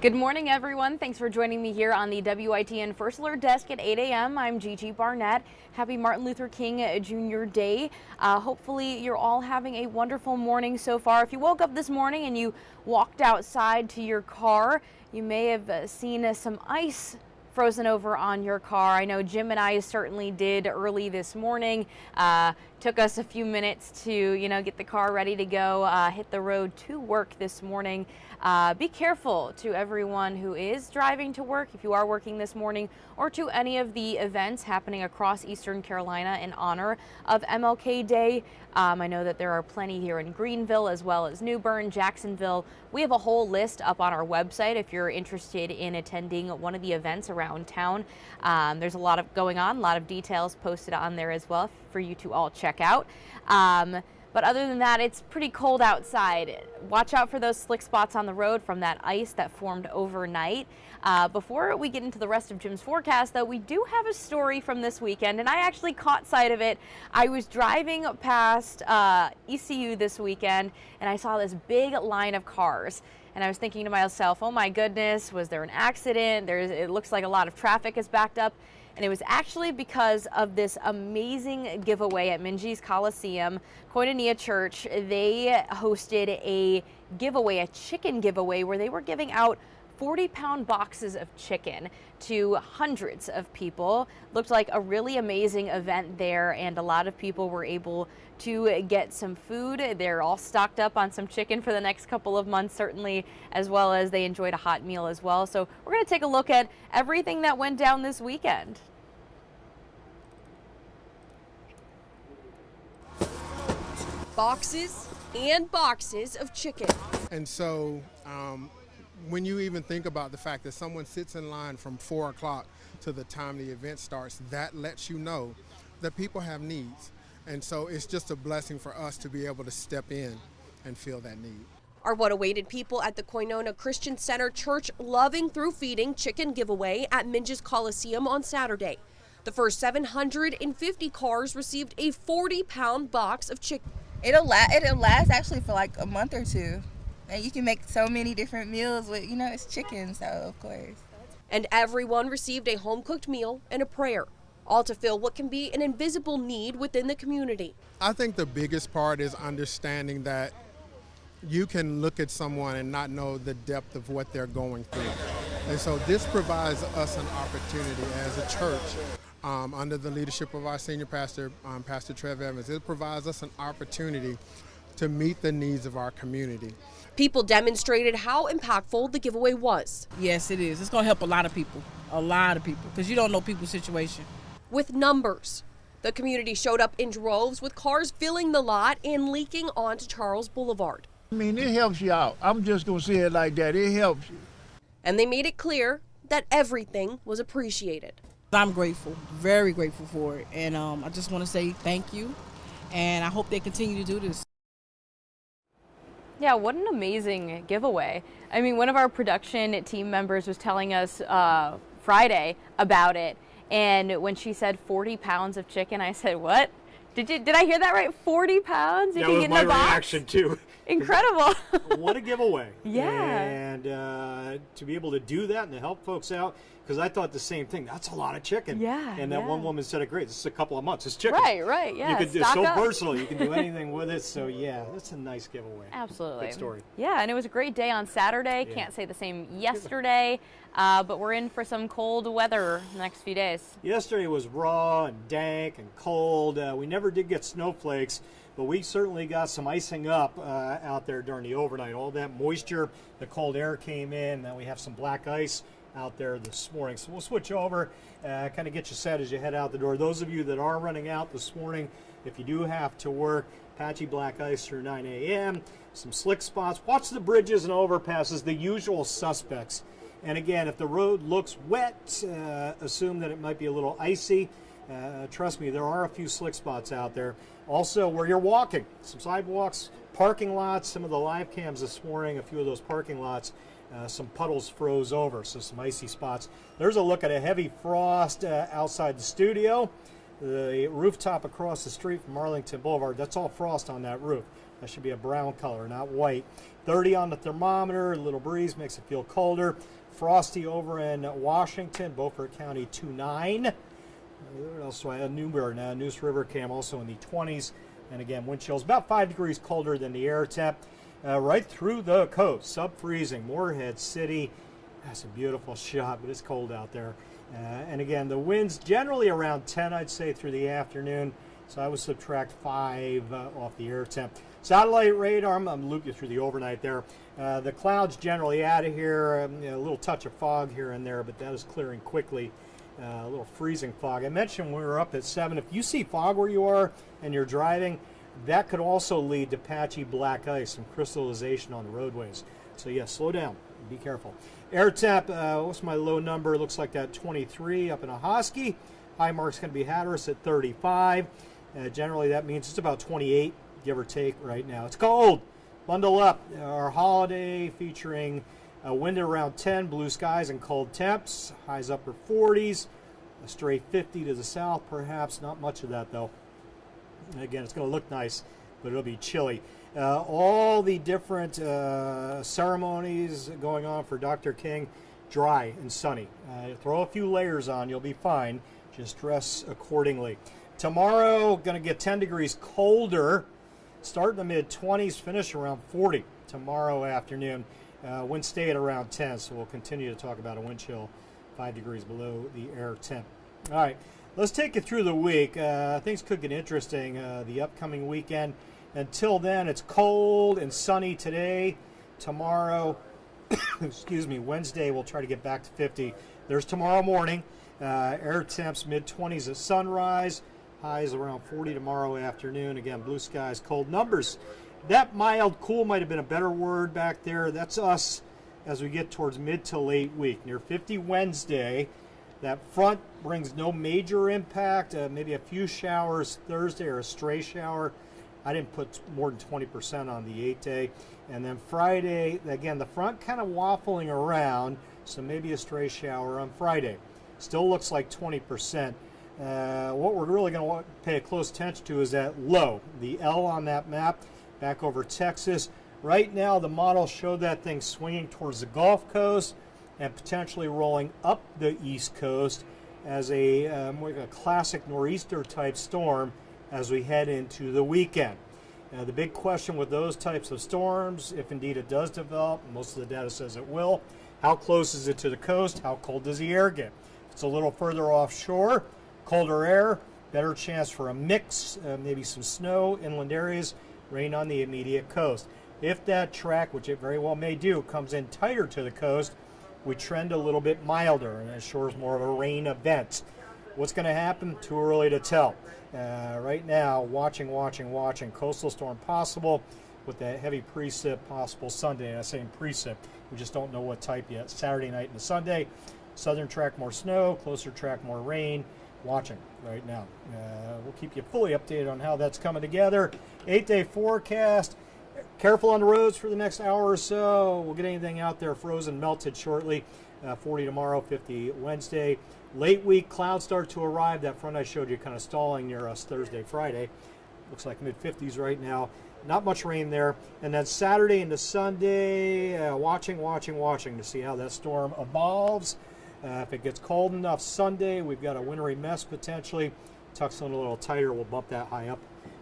Good morning, everyone. Thanks for joining me here on the WITN First Alert Desk at 8 a.m. I'm Gigi Barnett. Happy Martin Luther King Jr. Day. Hopefully you're all having a wonderful morning so far. If you woke up this morning and you walked outside to your car, you may have seen some ice frozen over on your car. I know Jim and I certainly did early this morning. Took us a few minutes to, get the car ready to go, hit the road to work this morning. Be careful to everyone who is driving to work if you are working this morning, or to any of the events happening across Eastern Carolina in honor of MLK Day. I know that there are plenty here in Greenville as well as New Bern, Jacksonville. We have a whole list up on our website if you're interested in attending one of the events around town. There's a lot going on, a lot of details posted on there as well for you to all check out. But other than that, it's pretty cold outside. Watch out for those slick spots on the road from that ice that formed overnight. Before we get into the rest of Jim's forecast, though, we do have a story from this weekend, and I actually caught sight of it. I was driving past ECU this weekend, and I saw this big line of cars. And I was thinking to myself, oh my goodness, was there an accident? It looks like a lot of traffic is backed up. And it was actually because of this amazing giveaway at Minji's Coliseum. Koinonia Church, they hosted a giveaway, a chicken giveaway, where they were giving out 40-pound boxes of chicken to hundreds of people. Looked like a really amazing event there, and a lot of people were able to get some food. They're all stocked up on some chicken for the next couple of months, certainly, as well as they enjoyed a hot meal as well. So we're going to take a look at everything that went down this weekend. Boxes and boxes of chicken. And so when you even think about the fact that someone sits in line from 4 o'clock to the time the event starts, that lets you know that people have needs. And so it's just a blessing for us to be able to step in and fill that need. Are what awaited people at the Koinonia Christian Center Church Loving Through Feeding chicken giveaway at Minji's Coliseum on Saturday. The first 750 cars received a 40-pound box of chicken. It'll last actually for like a month or two. And you can make so many different meals with, it's chicken, so of course. And everyone received a home-cooked meal and a prayer, all to fill what can be an invisible need within the community. I think the biggest part is understanding that you can look at someone and not know the depth of what they're going through. And so this provides us an opportunity as a church, under the leadership of our senior pastor, Pastor Trev Evans. It provides us an opportunity to meet the needs of our community. People demonstrated how impactful the giveaway was. Yes, it is. It's going to help a lot of people, because you don't know people's situation. With numbers, the community showed up in droves with cars filling the lot and leaking onto Charles Boulevard. I mean, it helps you out. I'm just going to say it like that. It helps you. And they made it clear that everything was appreciated. I'm grateful, very grateful for it. And I just want to say thank you. And I hope they continue to do this. Yeah, what an amazing giveaway. I mean, one of our production team members was telling us Friday about it. And when she said 40 pounds of chicken, I said, what? Did I hear that right? 40 pounds? You that can was get my in the box? reaction too. Incredible. What a giveaway. Yeah. And to be able to do that and to help folks out, because I thought the same thing. That's a lot of chicken. Yeah. And that one woman said, great, this is a couple of months. It's chicken. Right, yeah. You could do Stock so up. versatile. You can do anything with it. So yeah, that's a nice giveaway. Absolutely. Good story. Yeah, and it was a great day on Saturday. Yeah. Can't say the same yesterday, but we're in for some cold weather the next few days. Yesterday was raw and dank and cold. We never did get snowflakes, but we certainly got some icing up out there during the overnight. All that moisture, the cold air came in. Now we have some black ice out there this morning. So we'll switch over, kind of get you set as you head out the door. Those of you that are running out this morning, if you do have to work, patchy black ice through 9 a.m., some slick spots. Watch the bridges and overpasses, the usual suspects. And again, if the road looks wet, assume that it might be a little icy. Trust me, there are a few slick spots out there. Also, where you're walking, some sidewalks, parking lots, some of the live cams this morning, a few of those parking lots, some puddles froze over, so some icy spots. There's a look at a heavy frost outside the studio. The rooftop across the street from Arlington Boulevard, that's all frost on that roof. That should be a brown color, not white. 30 on the thermometer, a little breeze makes it feel colder. Frosty over in Washington, Beaufort County 29. What else do I have? Newburgh now, Neuse River came also in the 20s. And again, wind chills about 5 degrees colder than the air temp. Right through the coast, sub-freezing, Morehead City. That's a beautiful shot, but it's cold out there. And again, the winds generally around 10, I'd say, through the afternoon. So I would subtract 5 off the air temp. Satellite radar, I'm looping you through the overnight there. The clouds generally out of here, a little touch of fog here and there, but that is clearing quickly. A little freezing fog. I mentioned when we were up at 7, if you see fog where you are and you're driving, that could also lead to patchy black ice and crystallization on the roadways. So yeah, slow down, be careful. Air temp, what's my low number? Looks like that 23 up in Ahoskie. High mark's going to be Hatteras at 35. Generally that means it's about 28, give or take right now. It's cold. Bundle up. Our holiday featuring a wind around 10, blue skies and cold temps. Highs upper 40s. A stray 50 to the south perhaps. Not much of that though. And again, it's going to look nice, but it'll be chilly. All the different ceremonies going on for Dr. King, dry and sunny. Throw a few layers on, you'll be fine. Just dress accordingly. Tomorrow, going to get 10 degrees colder. Start in the mid-20s, finish around 40 tomorrow afternoon. Wind stay at around 10, so we'll continue to talk about a wind chill 5 degrees below the air temp. All right, let's take you through the week. Things could get interesting the upcoming weekend. Until then, it's cold and sunny today. Tomorrow, excuse me, Wednesday, we'll try to get back to 50. There's tomorrow morning. Air temps mid-20s at sunrise. Highs around 40 tomorrow afternoon. Again, blue skies, cold numbers. That mild cool might have been a better word back there. That's us as we get towards mid to late week. Near 50 Wednesday. That front brings no major impact. Maybe a few showers Thursday or a stray shower. I didn't put more than 20% on the 8-day. And then Friday, again, the front kind of waffling around, so maybe a stray shower on Friday. Still looks like 20%. What we're really going to pay a close attention to is that low, the L on that map, back over Texas. Right now, the model showed that thing swinging towards the Gulf Coast and potentially rolling up the East Coast as a more like a classic nor'easter type storm as we head into the weekend. The big question with those types of storms, if indeed it does develop, most of the data says it will, how close is it to the coast? How cold does the air get? If it's a little further offshore, colder air, better chance for a mix, maybe some snow, inland areas, rain on the immediate coast. If that track, which it very well may do, comes in tighter to the coast, we trend a little bit milder and assures more of a rain event. What's going to happen? Too early to tell. Right now, watching. Coastal storm possible with that heavy precip possible Sunday. I'm saying precip. We just don't know what type yet. Saturday night and Sunday. Southern track more snow, closer track more rain. Watching right now. We'll keep you fully updated on how that's coming together. 8-day forecast. Careful on the roads for the next hour or so. We'll get anything out there frozen, melted shortly. 40 tomorrow, 50 Wednesday. Late week, clouds start to arrive. That front I showed you kind of stalling near us Thursday, Friday. Looks like mid-50s right now. Not much rain there. And then Saturday into Sunday, watching to see how that storm evolves. If it gets cold enough Sunday, we've got a wintry mess potentially. Tucks in a little tighter, we'll bump that high up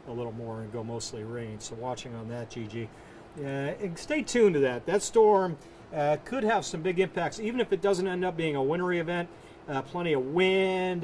a little more and go mostly rain. So watching on that, Gigi. And stay tuned to that. That storm could have some big impacts, even if it doesn't end up being a wintry event. Plenty of wind,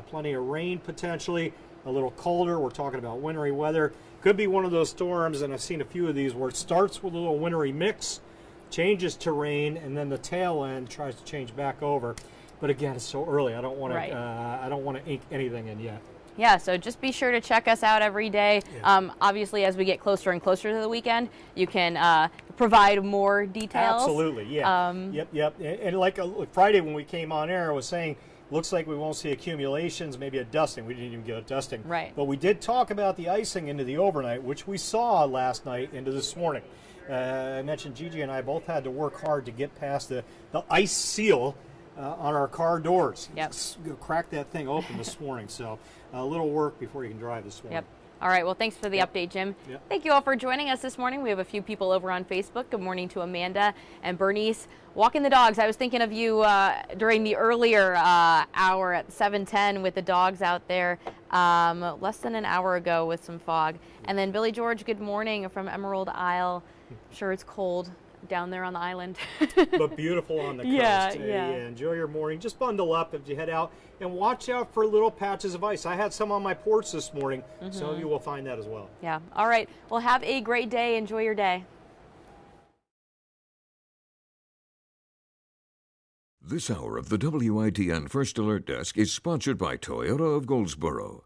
plenty of rain potentially, a little colder. We're talking about wintry weather. Could be one of those storms, and I've seen a few of these where it starts with a little wintry mix, changes to rain, and then the tail end tries to change back over. But again, it's so early. I don't want to ink anything in yet. Yeah, so just be sure to check us out every day. Yeah. Obviously, as we get closer and closer to the weekend, you can provide more details. Absolutely, yeah. Yep. And like Friday when we came on air, I was saying, looks like we won't see accumulations, maybe a dusting. We didn't even get a dusting. Right. But we did talk about the icing into the overnight, which we saw last night into this morning. I mentioned Gigi and I both had to work hard to get past the ice seal on our car doors. Yep. Crack that thing open this morning. So a little work before you can drive this morning. Yep. All right, well, thanks for the update, Jim. Yep. Thank you all for joining us this morning. We have a few people over on Facebook. Good morning to Amanda and Bernice. Walking the dogs. I was thinking of you during the earlier hour at 7:10 with the dogs out there less than an hour ago with some fog. And then Billy George, good morning from Emerald Isle. I'm sure it's cold down there on the island. But beautiful on the coast. Yeah. Enjoy your morning. Just bundle up as you head out and watch out for little patches of ice. I had some on my porch this morning. Some of you will find that as well. Yeah. All right. Well, have a great day. Enjoy your day. This hour of the WITN First Alert Desk is sponsored by Toyota of Goldsboro.